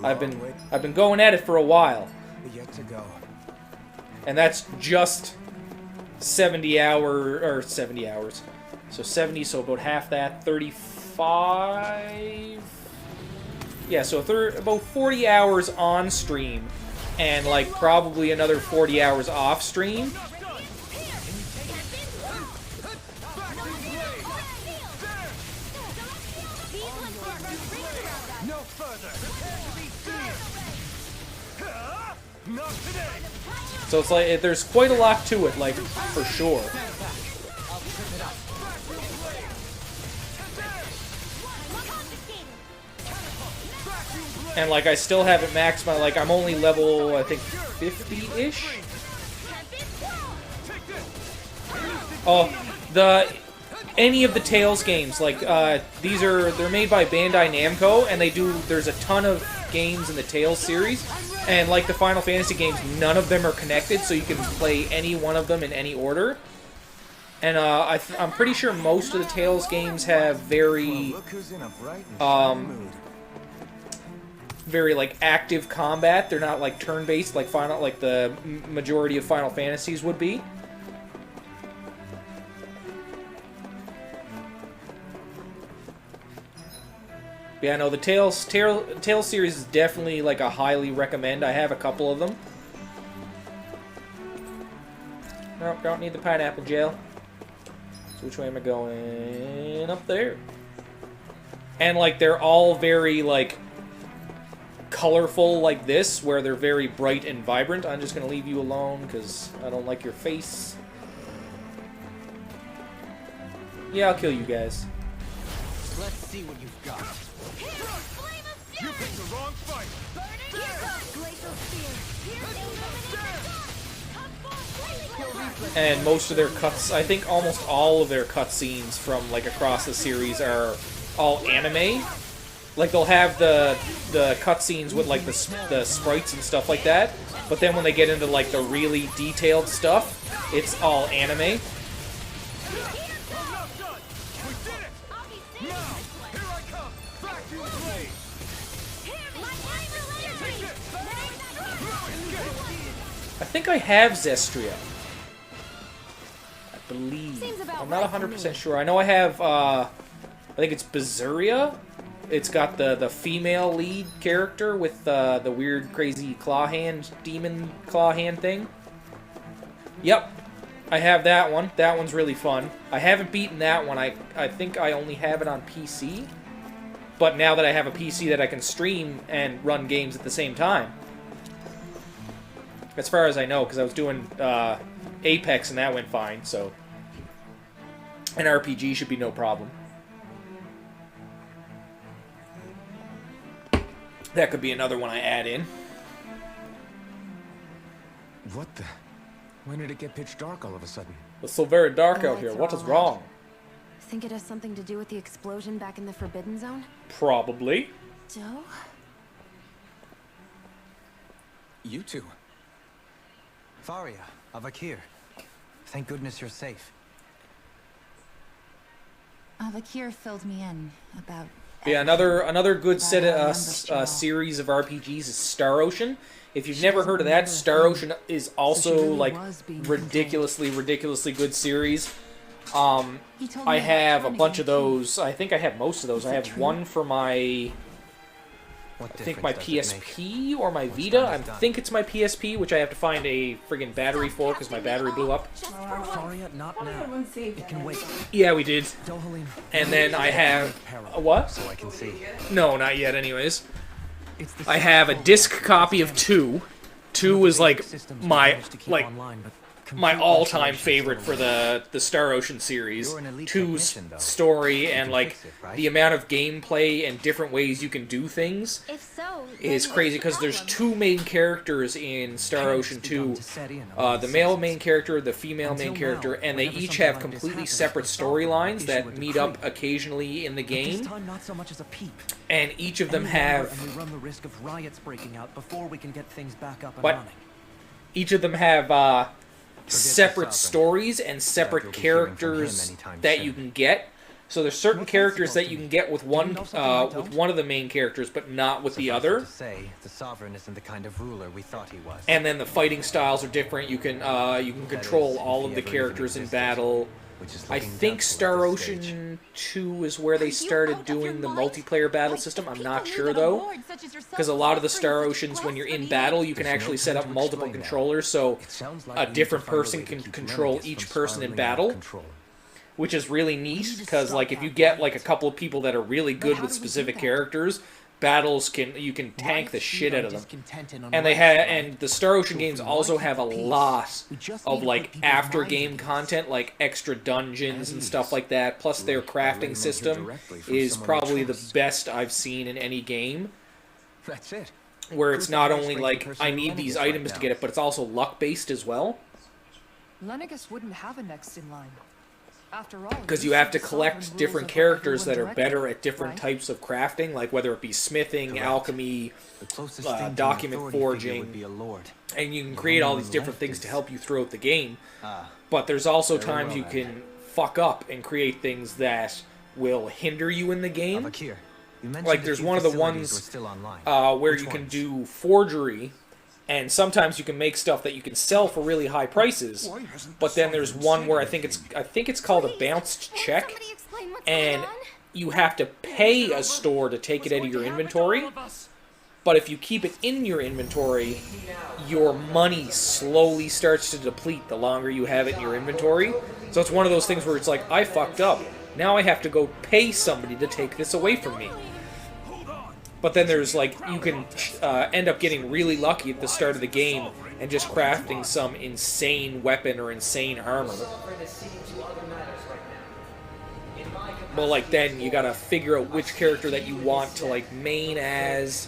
I've been going at it for a while. Yet to go. And that's just 70 hours. So 70, so about half that, 35. Yeah, so about 40 hours on stream and like probably another 40 hours off stream. So it's like there's quite a lot to it, like for sure. And like I still haven't maxed my like I'm only level I think 50-ish. Oh, any of the Tales games like they're made by Bandai Namco and there's a ton of games in the Tales series. And like the Final Fantasy games, none of them are connected, so you can play any one of them in any order. And I'm pretty sure most of the Tales games have very like active combat. They're not like turn-based like the majority of Final Fantasies would be. Yeah, no, the Tales series is definitely like a highly recommend. I have a couple of them. Nope, don't need the pineapple gel. So which way am I going? Up there. And like they're all very like colorful like this, where they're very bright and vibrant. I'm just gonna leave you alone because I don't like your face. Yeah, I'll kill you guys. Let's see what you've got. You picked the wrong fight. And most of their cuts, I think almost all of their cutscenes from like across the series are all anime. Like they'll have the cutscenes with like the sprites and stuff like that, but then when they get into like the really detailed stuff, it's all anime. I think I have Zestria. I believe. I'm not 100% sure. I know I have, I think it's Berseria. It's got the female lead character with the weird, crazy claw hand, demon claw hand thing. Yep. I have that one. That one's really fun. I haven't beaten that one. I think I only have it on PC. But now that I have a PC that I can stream and run games at the same time. As far as I know, because I was doing Apex and that went fine, so... An RPG should be no problem. That could be another one I add in. What the? When did it get pitch dark all of a sudden? It's so very dark The out here. lights What are is all wrong? Think it has something to do with the explosion back in the Forbidden Zone? Probably. Joe? You two. Faria, Avakir. Thank goodness you're safe. Avakir filled me in about... Yeah, another good set of numbers, Joel. series of RPGs is Star Ocean. If you've never heard of that, Star Ocean is also really like was being ridiculously good series. He told me I about have a Johnny bunch of too. those. I think I have most of those. I have true? one for my, What I think my difference does it PSP or my What's Vita. done I is done. think it's my PSP, which I have to find a friggin' battery for because my battery blew up. make? Faria, not now. It can wait. Yeah, we did. Dohalim. And then I have a what? So I can see. No, not yet. Anyways, It's the I have a disc copy of 2. 2 was like my my all-time favorite for the Star Ocean series. You're an elite 2's technician, though. story You and can like fix it, right? the amount of gameplay and different ways you can do things If so, is crazy because there's 2 main characters in Star Ocean 2. The male main character, the female main character, and they each have completely separate storylines that meet up occasionally in the This game, time, not so much as a peep. and each of them Any longer, have and we run the risk of riots breaking out before we can get things back up and What? running. each of them have separate yourself, stories and separate you'll be hearing from him characters anytime that soon. you can get. So there's certain characters that you can get with one of the main characters, but not with the other. To say, the sovereign isn't the kind of ruler we thought he was. And then the fighting styles are different. You can control all of the characters in battle. I think Star Ocean 2 is where they started doing the multiplayer battle system. I'm not sure though, because a lot of the Star Oceans, when you're in battle, you can actually set up multiple controllers, so a different person can control each person in battle, which is really neat. Because like if you get like a couple of people that are really good with specific characters, you can tank the shit out of them. And the Star Ocean games also have a lot of like after game content, like extra dungeons and stuff like that. Plus their crafting system is probably the best I've seen in any game. That's it. Where it's not only like I need these items to get it, but it's also luck based as well. Lennigus wouldn't have a next in line. After all, Because you have to collect different characters that are better at different types of crafting, like whether it be smithing, alchemy, document forging, and you can create all these different things to help you throughout the game. But there's also times you can fuck up and create things that will hinder you in the game. Like there's one of the ones where you can do forgery, and sometimes you can make stuff that you can sell for really high prices. But then there's one where I think it's called a bounced check, and you have to pay a store to take it out of your inventory. But if you keep it in your inventory, your money slowly starts to deplete the longer you have it in your inventory. So it's one of those things where it's like, I fucked up. Now I have to go pay somebody to take this away from me. But then there's like, you can end up getting really lucky at the start of the game and just crafting some insane weapon or insane armor. But like then you gotta figure out which character that you want to like main as,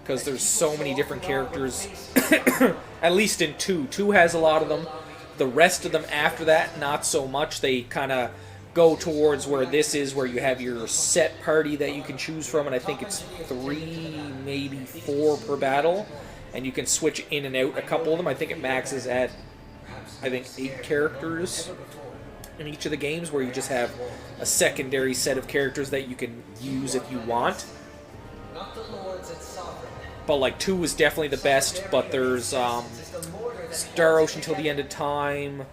because there's so many different characters. At least in 2. 2 has a lot of them. The rest of them after that, not so much. They kind of go towards where this is, where you have your set party that you can choose from, and I think it's 3, maybe 4 per battle, and you can switch in and out a couple of them. I think it maxes at, I think, 8 characters in each of the games, where you just have a secondary set of characters that you can use if you want. But like 2 is definitely the best, but there's Star Ocean Till the End of Time.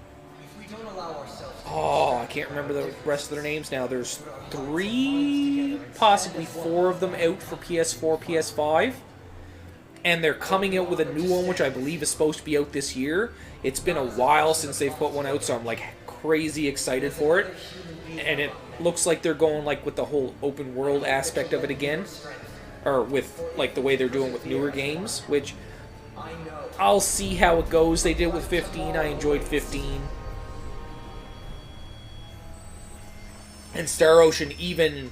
Oh, I can't remember the rest of their names now. There's 3, possibly 4 of them out for PS4, PS5. And they're coming out with a new one, which I believe is supposed to be out this year. It's been a while since they've put one out, so I'm like crazy excited for it. And it looks like they're going like with the whole open world aspect of it again. Or with like the way they're doing with newer games, which I'll see how it goes. They did with 15. I enjoyed 15. And Star Ocean, even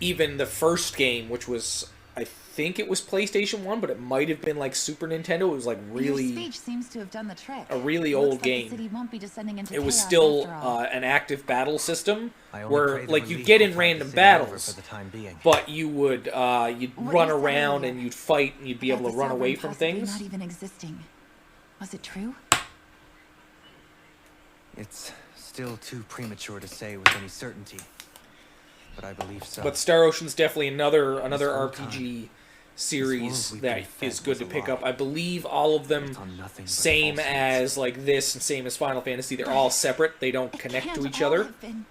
the first game, which was, I think it was PlayStation 1, but it might have been like Super Nintendo. It was like really Your speech seems to have done the trick. a really Looks old like the game. city won't be descending into It was chaos still after all. an active battle system I only where pray the like you relief get will in tide random the city over battles, for the time being. but you would you'd What run you said around earlier and you'd fight and you'd be about able to the run away sovereign from possibly things. Not even existing. Was it true? It's still too premature to say with any certainty, but I believe so. But Star Ocean's definitely another whole RPG series we've that been fed is good was to a pick lie. up. I believe all of them, Built on nothing but same falsehoods. as like this and same as Final Fantasy, they're all separate. They don't connect Can't to each all other. have been-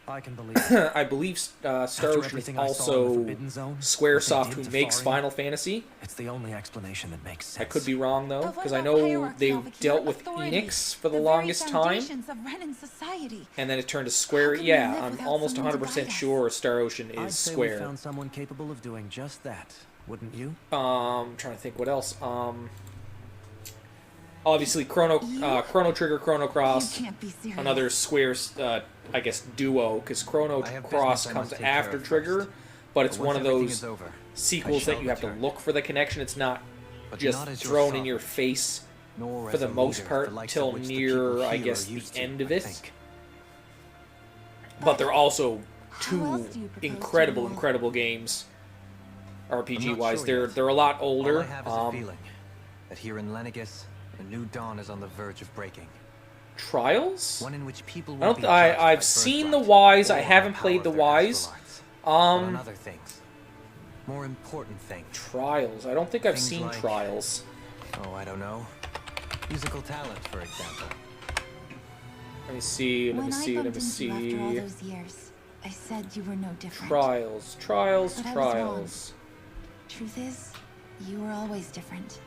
I can believe it. I believe Star After Ocean is everything I saw in the also Forbidden Zone, what Squaresoft, they who did to makes Farian, Final Fantasy. It's the only explanation that makes sense. I could be wrong though, But what because I about know hierarchy, they Alvakir? dealt with Authority, Enix for the very longest time, foundations of Renan society. and then it turned to Square. How can we Yeah, live I'm without almost someone to 100% guide us? sure Star Ocean I'd is say we Square. found someone capable of doing just that, wouldn't you? I'm trying to think what else. Obviously Chrono Trigger, Chrono You Cross, can't be serious. another Square's, I guess, duo, because Chrono I have Cross business I comes must take care after of Trigger, first. but it's But one once of everything those is over, sequels I that you shall have to return. look for the connection. It's not But just not as your thrown in sovereign, your face nor for as the a most leader, part the likes till of which the near, people I here guess, are the used to, end of I it. think. But they're also How else two do you propose to incredible, rule? incredible games, I'm RPG not wise. sure yet. They're a lot All older. I have is a feeling that here in Lennigus, a new dawn is on the verge of breaking. Trials? One in which people I will don't. be judged I've by seen the birthright Wise. I or haven't the played the power of their Wise. astral arts, but on Um, other things. More important things. Trials. I don't think I've Things seen like- Trials. Oh, I don't know. Musical talent, for example. Let me see. Let When me I see. Let bumped me into you after all see. those years, I said you were no different. Trials. Trials. But I was wrong. Trials. Truth is, you were always different.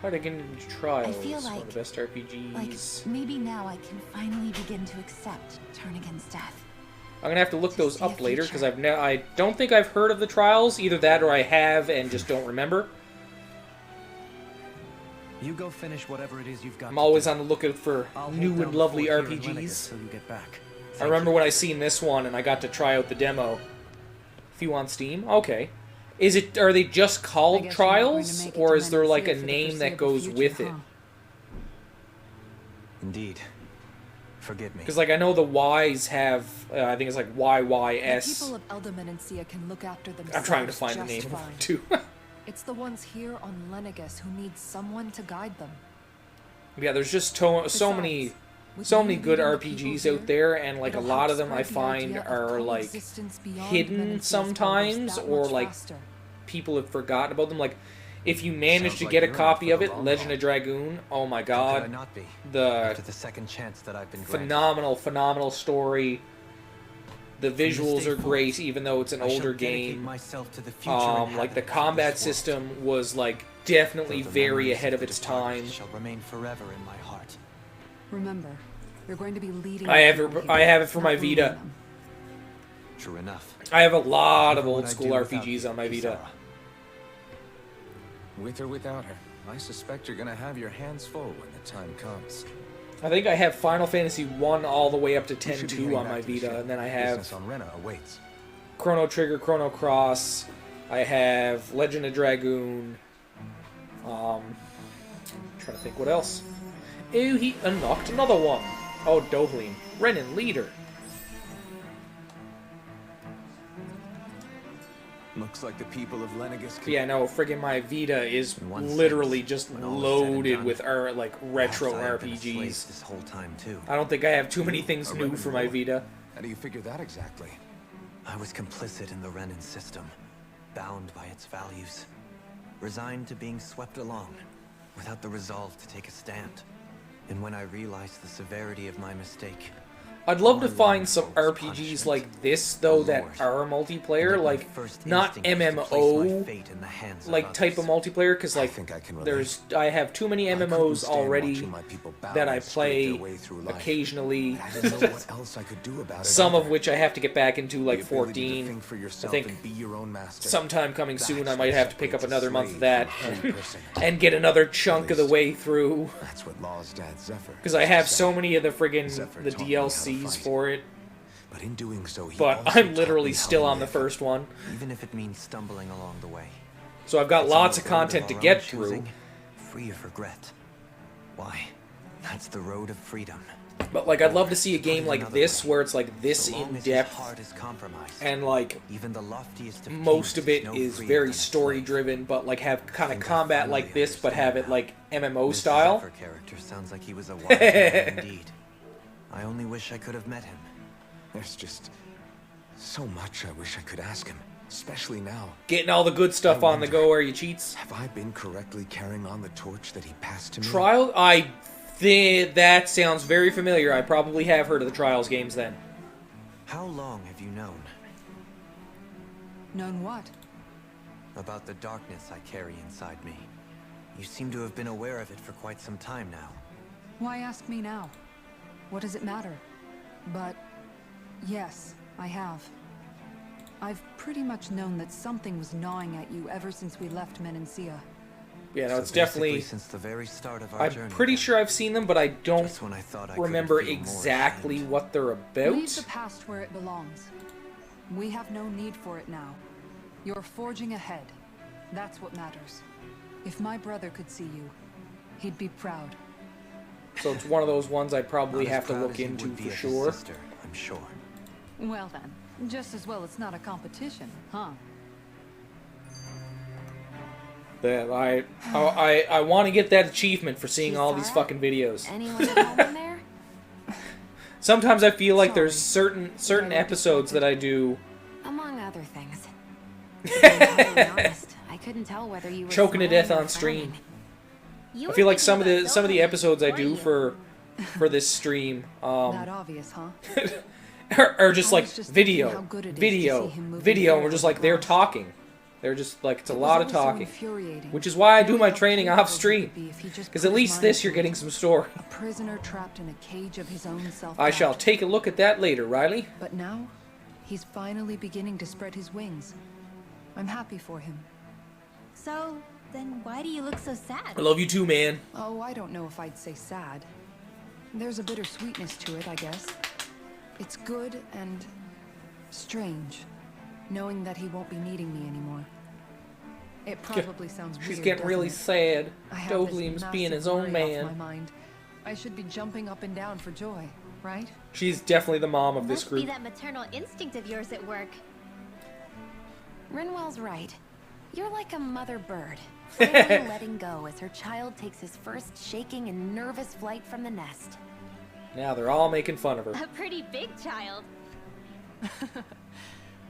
How did I get into Trials? feel One of like- the best RPGs. Like, maybe now I can finally begin to accept Turnigan's death. I'm gonna have to look to those see a up later because future. I don't think I've heard of the Trials. Either that or I have and just don't remember. You go finish whatever it is you've got. I'm to always do. on the lookout for I'll hold new down and the lovely fort here in RPGs. Lenegis till you get back. I remember when I seen this one and I got to try out the demo. A few on Steam. Okay. Is it? Are they just I called guess you're not going to Trials, make it or to is there like a Menancia for the name that foreseeable goes future, with it? huh? Indeed. Forgive me. Because like I know the Ys have, I think it's like The YYS. people of Elda Menancia can look after themselves. I'm trying to find the just name of fine. it too. It's the ones here on Lenegis who need someone to guide them. Yeah, there's just so many, Besides, with so you many good leading the people RPGs here, out there, and like a it'll lot help of them I spread the find idea of are like coexistence beyond hidden Menancia's sometimes, borders that or much like faster. people have forgotten about them. Like if you manage Sounds to like get a you're in copy for of the it, long Legend haul. of Dragoon. Oh my How could I god, not be? the After the second chance that I've been granted. phenomenal story. The From this visuals day are great, forth, even though it's an I shall older dedicate game. myself to the future Like the inhabitants of combat this world. system was like definitely Though the very memories ahead of the its departed time. Shall remain forever in my heart. Remember, you're going to be leading. I have people it. here, I have it for not my ruling Vita. them. True enough. I have a lot of Never would old I school do without RPGs you, on my Vita. Kisara. With or without her, I suspect you're gonna have your hands full when the time comes. I think I have Final Fantasy 1 all the way up to You should be 10-2 heading on back my to the Vita, ship. and then I Business have on Rena awaits. Chrono Trigger, Chrono Cross. I have Legend of Dragoon. Trying to think what else. Oh, he unlocked another one. Oh, Dovleen. Renan, leader. Looks like the people of Lenegis Yeah, no, friggin' my Vita is In one literally sense, just when all is said and loaded done, with like retro Perhaps I have been a slave RPGs. this whole time too. I don't think I have too many things A new Renan for my lord. Vita. How do you figure that exactly? I was complicit in the Renan system, bound by its values, resigned to being swept along, without the resolve to take a stand. And when I realized the severity of my mistake, I'd love to all I find longed some for was RPGs punishment. like this, though, The that Lord. are and multiplayer, that my like, first not instinct was to place my MMO, fate in the hands of like, type of others. multiplayer, because, I like, think I can relate. I have too many I couldn't MMOs stand already watching my people bow that I and scrape their play way through life. occasionally, I didn't know what else I could do about it. some of either. which I have to get back into, like, The ability to 14. think for yourself think and be your own master. Sometime coming soon, I That's might what have to pick up separates a another month of slave that from a free person. and get another chunk of the least. way through. That's what Law's dad Zephyr. Because I have so many of the friggin' Zephyr the taught me how to DLCs fight. for it, But in doing so, he but also I'm taught literally me how still to on the live. first one. Even if it means stumbling along the way. So I've got It's on lots the of road content to our get own through. choosing, free of regret. Why? That's the road of freedom. But like, I'd love to see a Put game it like another this, way. where it's like this So long in as his depth, heart is compromised, and like even the loftiest of most kings of it no is freer very than a story slave. driven, but like have kind of think I combat finally like this, but have it understand like MMO This style. Zephyr character sounds like he was a wise man indeed. I only wish I could have met him. There's just so much I wish I could ask him, especially now. Getting all the good stuff on the go, are you cheats? Have I been correctly carrying on the torch that he passed to me? Trial? That sounds very familiar. I probably have heard of the Trials games then. How long have you known Known what? about the darkness I carry inside me? You seem to have been aware of it for quite some time now. Why ask me now? What does it matter? But yes, I have. I've pretty much known that something was gnawing at you ever since we left Menancia. Yeah, no, So it's definitely. basically since the very start of our I'm journey. pretty then, sure I've seen them, but I don't just when I thought I couldn't remember feel more exactly ashamed. what they're Leave the about. past where it belongs. We have no need for it now. You're forging ahead. That's what matters. If my brother could see you, he'd be proud. So it's one of those ones I'd probably Not as have to proud look as he into would be for of his sure. sister, I'm sure. Well then, just as well it's not a competition, huh? That I want to get that achievement for seeing all these Kisara? fucking videos. Anyone at home in there? Sometimes I feel like there's Sorry. certain episodes that I do. Among other things. To be entirely honest, I couldn't tell whether you were Choking to smiling death or on stream. frowning. I feel like some of the episodes I do for this stream That obvious, huh? are just I like was just thinking how video, good it is to video, see him moving video, and we're forward just with like they're Ross. talking. They're just like it's a It was lot of also talking, infuriating, which is why I do knowing my how training capable off he stream. could be if he just Because put at his least mind this to you're it. getting some story. A prisoner trapped in a cage of his own self. I shall take a look at that later, Riley. But now, he's finally beginning to spread his wings. I'm happy for him. So, then why do you look so sad? I love you too, man. Oh, I don't know if I'd say sad. There's a bittersweetness to it, I guess. It's good and strange, knowing that he won't be needing me anymore. It probably sounds weird. She's getting really doesn't it? sad. I have this Dohlim's being massive his own worry off my man. mind. I should be jumping up and down for joy, right? She's definitely the mom of this Must be group. that maternal instinct of yours at work. Rinwell's right. You're like a mother bird, finally letting go as her child takes his first shaking and nervous flight from the nest. Now they're all making fun of her. A pretty big child.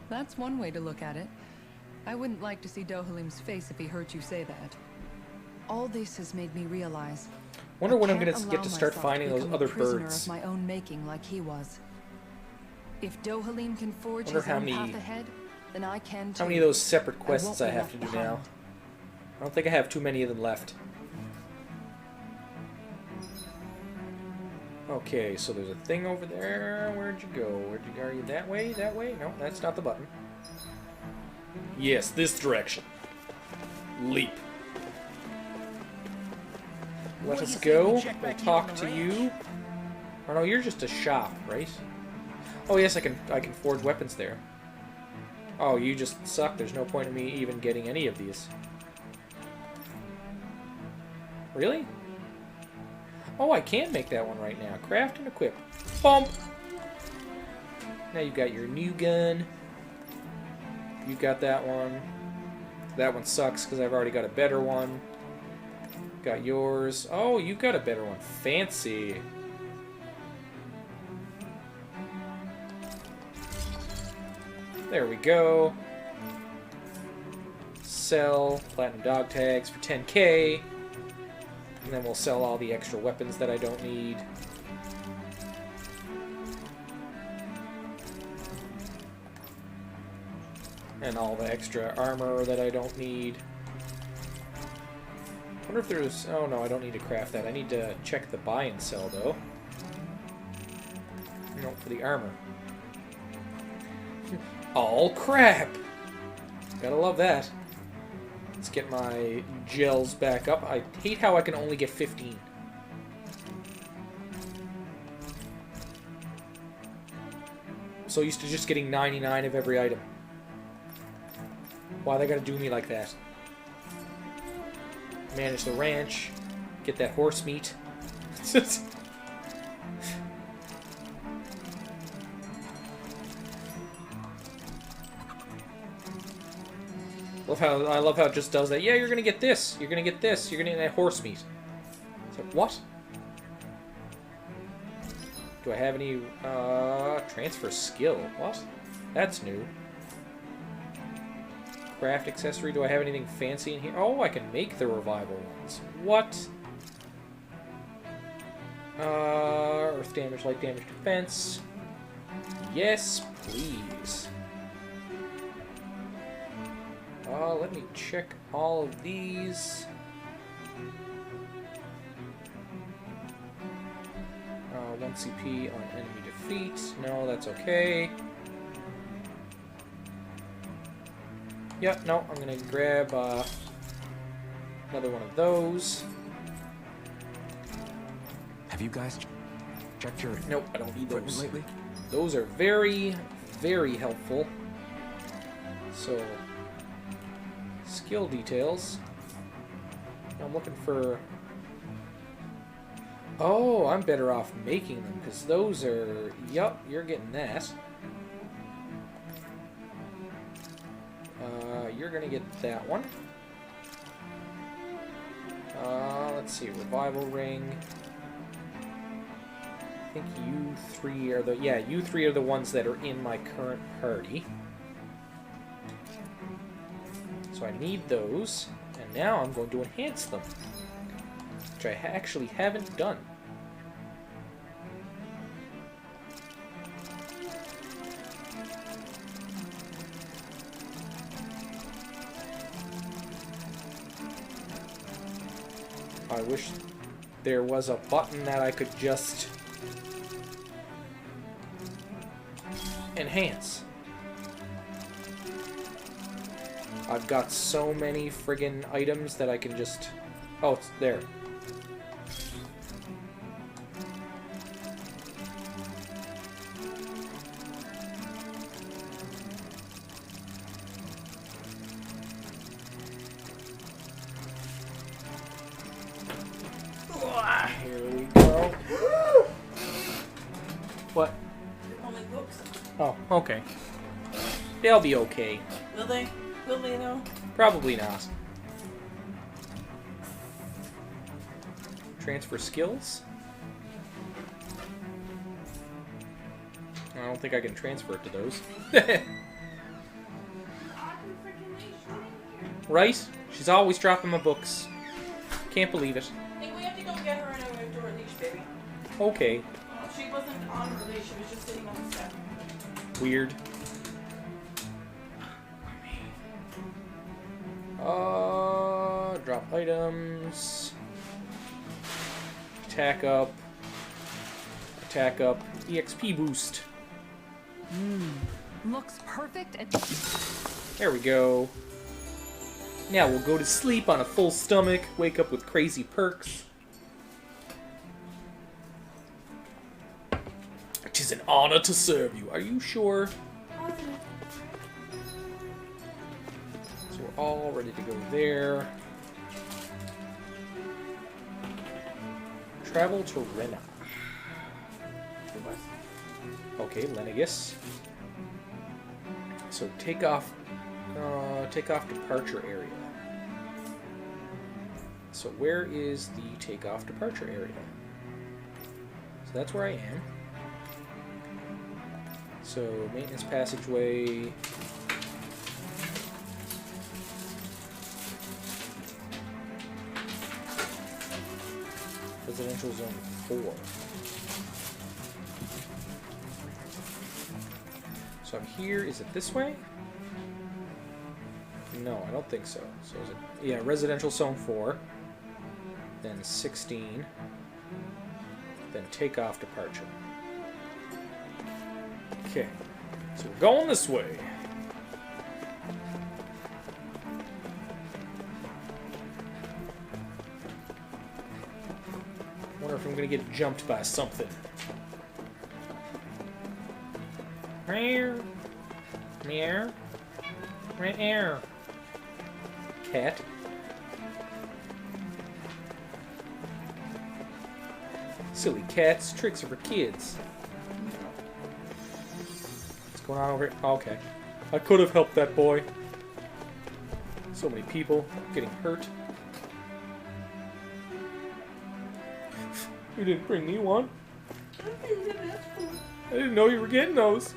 That's one way to look at it. I wouldn't like to see Dohalim's face if he heard you say that. All this has made me realize. Wonder when I I'm gonna can't get allow to start myself finding those become a other prisoner birds. of my own making like he was. If Dohalim can forge Wonder his how own many- path ahead, then I can too. How many of those separate I quests won't I be have to left do now? behind. I don't think I have too many of them left. Okay, so there's a thing over there. Where'd you go? Are you that way? That way? No, that's not the button. Yes, this direction. Leap. Let us go. We'll talk to you. Oh no, you're just a shop, right? Oh yes, I can forge weapons there. Oh, you just suck. There's no point in me even getting any of these. Really? Oh, I can make that one right now. Craft and equip. Bump! Now you've got your new gun. You've got that one. That one sucks because I've already got a better one. Got yours. Oh, you've got a better one. Fancy. There we go. Sell platinum dog tags for 10k. And then we'll sell all the extra weapons that I don't need. And all the extra armor that I don't need. I wonder if there's... Oh no, I don't need to craft that. I need to check the buy and sell though. No, for the armor. All crap! Gotta love that. Let's get my gels back up. I hate how I can only get 15. I'm so used to just getting 99 of every item. Why they gotta do me like that? Manage the ranch. Get that horse meat. I love how it just does that. Yeah, you're gonna get this. You're gonna get this. You're gonna get that horse meat. It's like, what? Do I have any transfer skill? What? That's new. Craft accessory. Do I have anything fancy in here? Oh, I can make the revival ones. What? Earth damage, light damage, defense. Yes, please. Let me check all of these. 1 CP on enemy defeat. No, that's okay. Yep, no, I'm gonna grab another one of those. Have you guys checked your Nope, I don't need equipment those. lately? Those are very, very helpful. So, skill details. I'm looking for... Oh, I'm better off making them, because those are... Yup, you're getting that. You're gonna get that one. Let's see, revival ring. I think you three are the ones that are in my current party. So I need those, and now I'm going to enhance them, which I actually haven't done. I wish there was a button that I could just enhance. I've got so many friggin' items that I can just... Oh, it's there. Here we go. What? Only books. Oh, okay. They'll be okay. Will they? Will they though? Probably not. Transfer skills? I don't think I can transfer it to those. Right? She's always dropping my books. Can't believe it. I think we have to go get her an outdoor leash, baby. Okay. She wasn't on her leash, she was just sitting on the step. Weird. Drop items. Attack up. Attack up. EXP boost. Looks perfect and... There we go. Now we'll go to sleep on a full stomach, wake up with crazy perks. It is an honor to serve you. Are you sure? So we're all ready to go there. Travel to Rena. Okay, Lenegus. So take off departure area. So where is the takeoff departure area? So that's where I am. So maintenance passageway. Residential zone 4. So I'm here. Is it this way? No, I don't think so. So is it? Yeah, residential zone 4. Then 16. Then takeoff departure. Okay. So we're going this way. Wonder if I'm gonna get jumped by something. Meow. Meow. Meow. Cat. Silly cats. Tricks are for kids. What's going on over here? Oh, okay. I could have helped that boy. So many people getting hurt. You didn't bring me one. I didn't know you were getting those.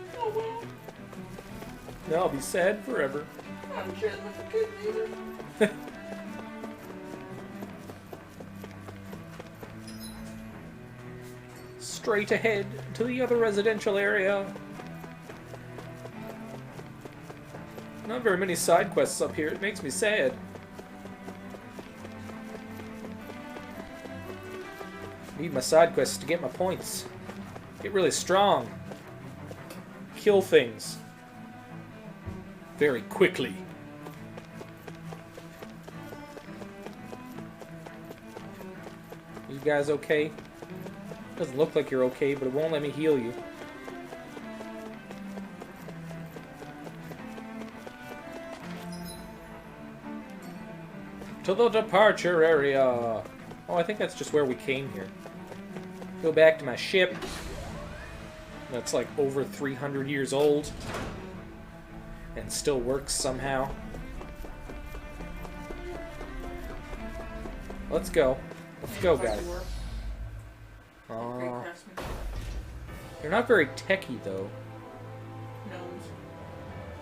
Now I'll be sad forever. I'm sure that's a good neither. Straight ahead to the other residential area. Not very many side quests up here. It makes me sad. Need my side quests to get my points. Get really strong. Kill things. Very quickly. You guys okay? Doesn't look like you're okay, but it won't let me heal you. To the departure area. Oh, I think that's just where we came here. Go back to my ship. That's like over 300 years old. And still works somehow. Let's go. Let's go, Back guys. to work. Great Uh, craftsman. you're not very techy, though. Gnomes.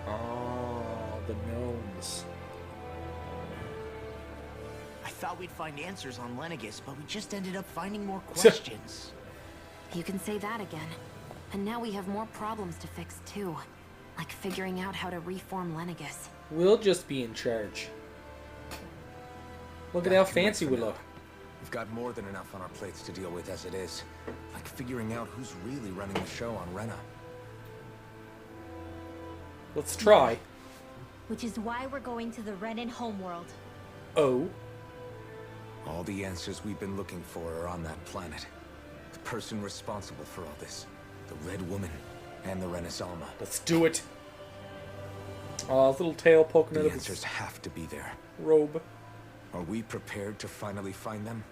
Oh, the gnomes. I thought we'd find answers on Lenegis, but we just ended up finding more questions. You can say that again. And now we have more problems to fix too. Like figuring out how to reform Lenegis. We'll just be in charge. Look at how fancy we look. We've got more than enough on our plates to deal with as it is. Like figuring out who's really running the show on Rena. Let's try. Which is why we're going to the Renan homeworld. Oh. All the answers we've been looking for are on that planet. The person responsible for all this. The Red Woman and the Renaissalma. Let's do it. Oh, his little tail poking out The of his answers have to be there. robe. Are we prepared to finally find them?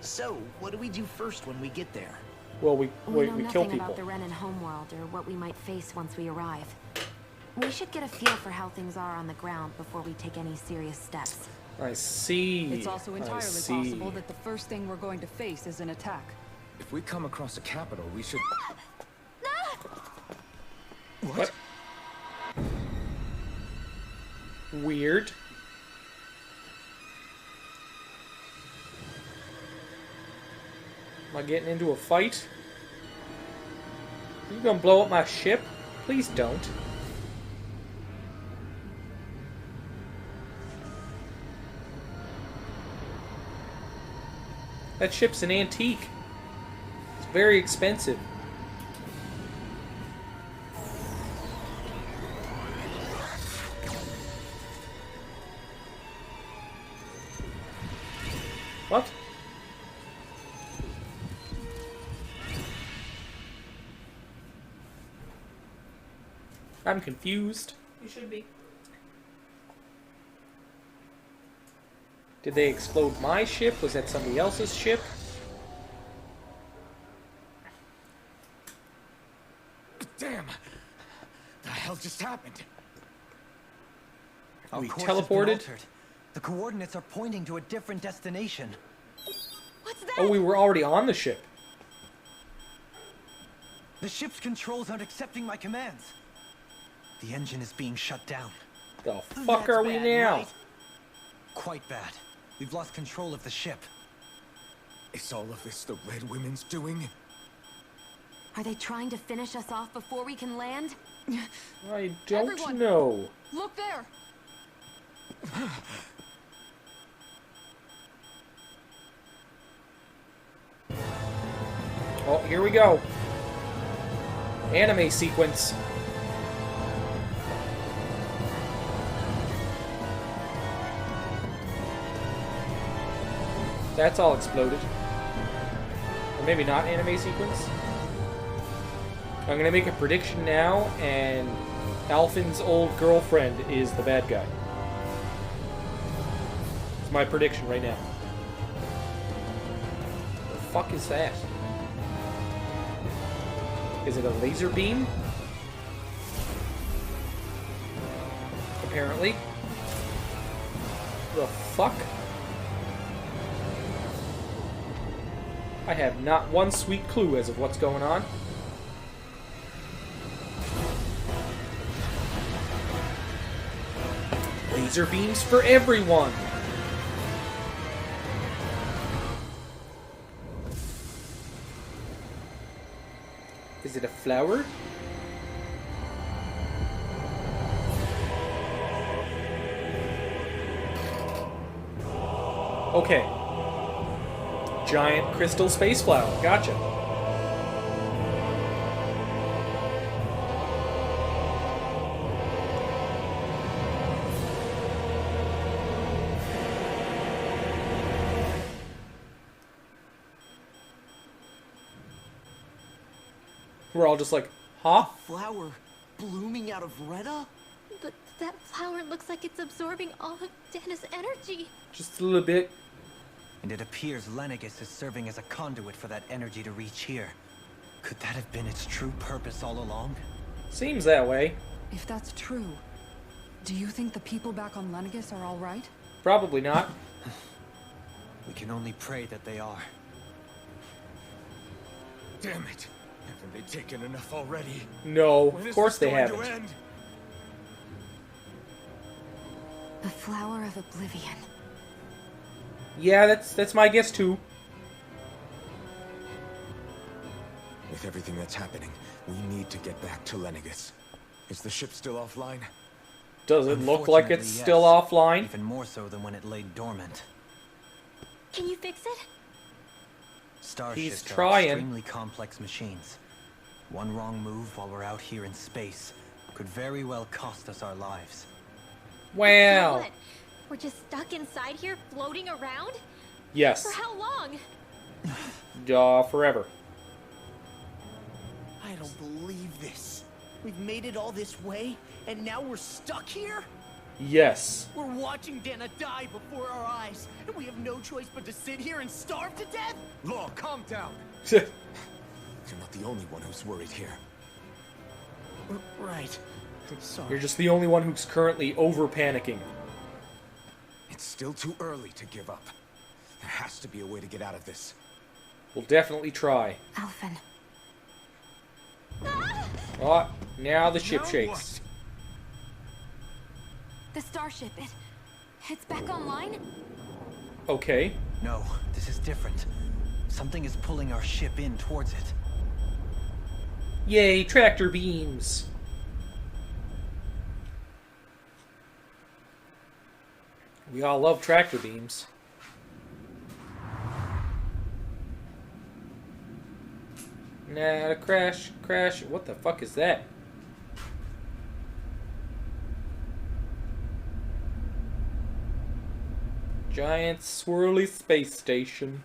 So, what do we do first when we get there? Well, we We know kill nothing people. about the Renan homeworld or what we might face once we arrive. We should get a feel for how things are on the ground before we take any serious steps. I see. It's also I entirely see. possible that the first thing we're going to face is an attack. If we come across a capital, we should... What? Weird. Am I getting into a fight? Are you gonna blow up my ship? Please don't. That ship's an antique. It's very expensive. What? I'm confused. You should be. Did they explode my ship? Was that somebody else's ship? Damn! The hell just happened? Our We course has been teleported? altered. The coordinates are pointing to a different destination. What's that? Oh, we were already on the ship. The ship's controls aren't accepting my commands. The engine is being shut down. The fuck That's are we bad, now? right? Quite bad. We've lost control of the ship. Is all of this the Red Women's doing? Are they trying to finish us off before we can land? I don't Everyone. know. Look there! Oh, here we go. Anime sequence. That's all exploded. Or maybe not anime sequence. I'm gonna make a prediction now, and Alphen's old girlfriend is the bad guy. It's my prediction right now. The fuck is that? Is it a laser beam? Apparently. The fuck? I have not one sweet clue as of what's going on. Laser beams for everyone! Is it a flower? Okay. Giant crystal space flower. Gotcha. We're all just like, huh? Flower blooming out of Rena? But that flower looks like it's absorbing all of Dana's energy. Just a little bit. And it appears Lenegis is serving as a conduit for that energy to reach here. Could that have been its true purpose all along? Seems that way. If that's true, Do you think the people back on Lenegis are all right? Probably not. We can only pray that they are. Damn it! Haven't they taken enough already? No, When of is course the they story to haven't. end? The Flower of Oblivion. Yeah, that's my guess too. With everything that's happening, we need to get back to Lenegis. Is the ship still offline? Does it look like it's Unfortunately, still yes. offline? Even more so than when it lay dormant. Can you fix it? Starships are trying. extremely complex machines. One wrong move while we're out here in space could very well cost us our lives. So Wow. what? We're just stuck inside here, floating around? Yes. For how long? Forever. I don't believe this. We've made it all this way, and now we're stuck here? Yes. We're watching Dana die before our eyes, and we have no choice but to sit here and starve to death? Law, calm down. You're not the only one who's worried here. Right. Sorry. You're just the only one who's currently over panicking. It's still too early to give up. There has to be a way to get out of this. We'll definitely try. Alphen. Oh, now the ship Now shakes. The starship, it's back online? Okay. No, this is different. Something is pulling our ship in towards it. Yay, tractor beams. We all love tractor beams. Nah, crash. What the fuck is that? Giant swirly space station.